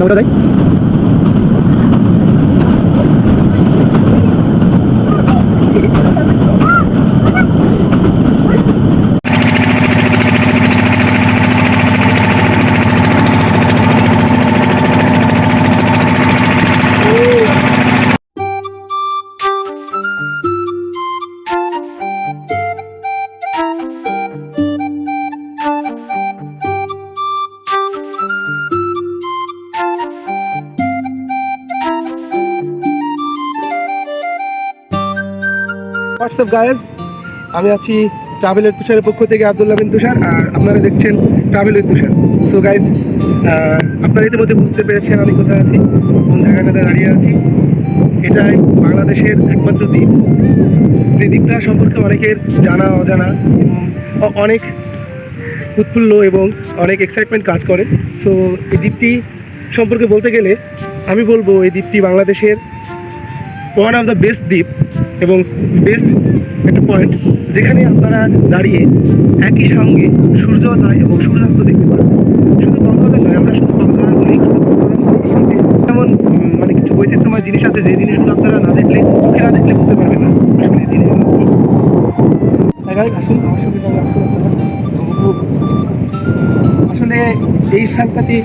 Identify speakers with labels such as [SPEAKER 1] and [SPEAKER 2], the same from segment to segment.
[SPEAKER 1] ওটা যাই। WhatsApp guys, আমি আছি ট্রাভেল উইথ তুষারের পক্ষ থেকে আব্দুল্লাহ বিন তুষার, আর আপনারা দেখছেন travel with Tushar. So guys, আপনারা ইতিমধ্যে বুঝতে পেরেছেন আমি কোথায় আছি, কোন জায়গাটাতে দাঁড়িয়ে আছি। এটাই বাংলাদেশের একমাত্র দ্বীপ। এই দ্বীপটা সম্পর্কে অনেকের জানা অজানা এবং অনেক উৎফুল্ল এবং অনেক এক্সাইটমেন্ট কাজ করে। সো এই দ্বীপটি সম্পর্কে বলতে গেলে আমি বলবো এই দ্বীপটি বাংলাদেশের ওয়ান অফ দ্য বেস্ট দ্বীপ এবং বেস্ট একটা পয়েন্ট, যেখানে আপনারা দাঁড়িয়ে একই সঙ্গে সূর্যোদয় এবং সূর্যাস্ত দেখতে পারেন। শুধু কক্সবাজার নয়, আমরা শুধু কক্সবাজার বলি, যেমন মানে কিছু বৈচিত্র্যময় জিনিস আছে যে জিনিসগুলো আপনারা না দেখলে, চোখে না দেখলে বুঝতে পারবেন না আসলে এই জিনিসগুলো। আসুন আমার সাথে আসলে এই স্থানটাতে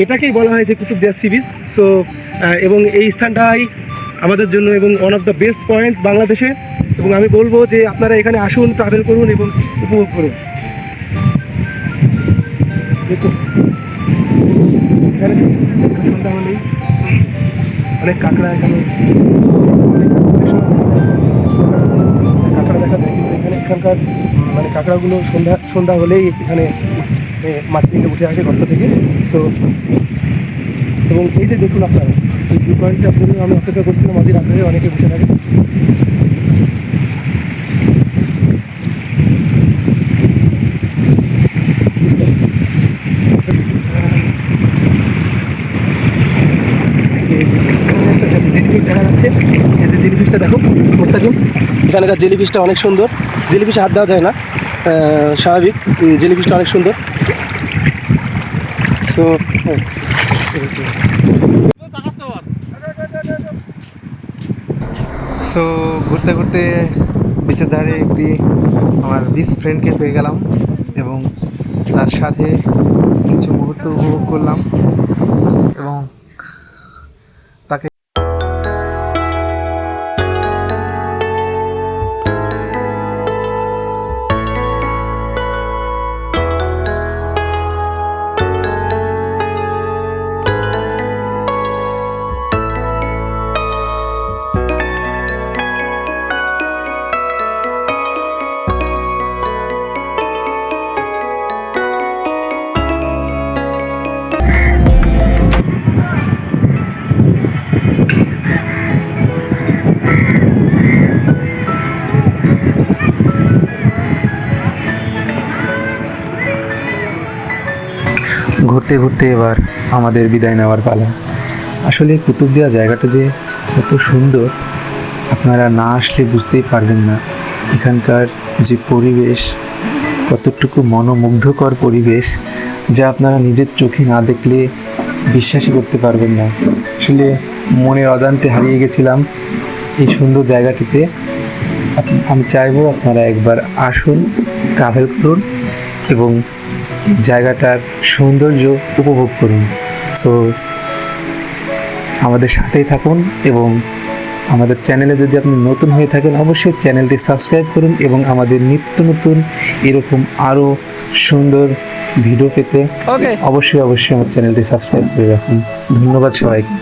[SPEAKER 1] এটাকেই বলা হয় যে কুতুবদিয়া সি বিচ। সো এবং এই স্থানটাই আমাদের জন্য এবং one of the best point বাংলাদেশে, এবং আমি বলবো যে আপনারা এখানে আসুন, ট্রাভেল করুন এবং উপভোগ করুন। দেখুন এখানে সন্ধ্যা হলেই অনেক কাঁকড়া, এখানে কাঁকড়া দেখা যায়, কিন্তু এখানে এখানকার মানে কাঁকড়াগুলো সন্ধ্যা হলেই এখানে মাটি থেকে উঠে আসে গর্ত থেকে। সো এবং এই যে দেখুন আপনারা এই ভিউ পয়েন্টটা আপনাদের আমি অপেক্ষা করছিলাম, আজকে রাত্রে অনেকে বসে থাকে। দেখা যাচ্ছে এই যে জেলিফিশটা দেখো মোস্তাকিম, এখানকার জেলিফিশটা অনেক সুন্দর। জেলিফিশে হাত দেওয়া যায় না, স্বাভাবিক। জেলিফিশটা অনেক সুন্দর। সো
[SPEAKER 2] সো ঘুরতে ঘুরতে বিচের ধারে একটি আমার বিচ ফ্রেন্ডকে পেয়ে গেলাম এবং তার সাথে কিছু মুহূর্ত উপভোগ করলাম এবং তাকে ঘুরতে ঘুরতে এবার আমাদের বিদায় নেওয়ার পালা। আসলে কুতুবদিয়া জায়গাটা যে কত সুন্দর আপনারা না আসলে বুঝতেই পারবেন না। এখানকার যে পরিবেশ, কতটুকু মনোমুগ্ধকর পরিবেশ, যা আপনারা নিজের চোখে না দেখলে বিশ্বাসই করতে পারবেন না। আসলে মনের অজান্তে হারিয়ে গেছিলাম এই সুন্দর জায়গাটিতে। আমি চাইবো আপনারা একবার আসুন, ট্রাভেল করুন এবং জায়গাটার সৌন্দর্য উপভোগ করুন। সো আমাদের সাথেই থাকুন এবং আমাদের চ্যানেলে যদি আপনি নতুন হয়ে থাকেন অবশ্যই চ্যানেলটি সাবস্ক্রাইব করুন এবং আমাদের নিত্য নতুন এরকম আরও সুন্দর ভিডিও পেতে অবশ্যই আমার চ্যানেলটি সাবস্ক্রাইব করে রাখুন। ধন্যবাদ সবাইকে।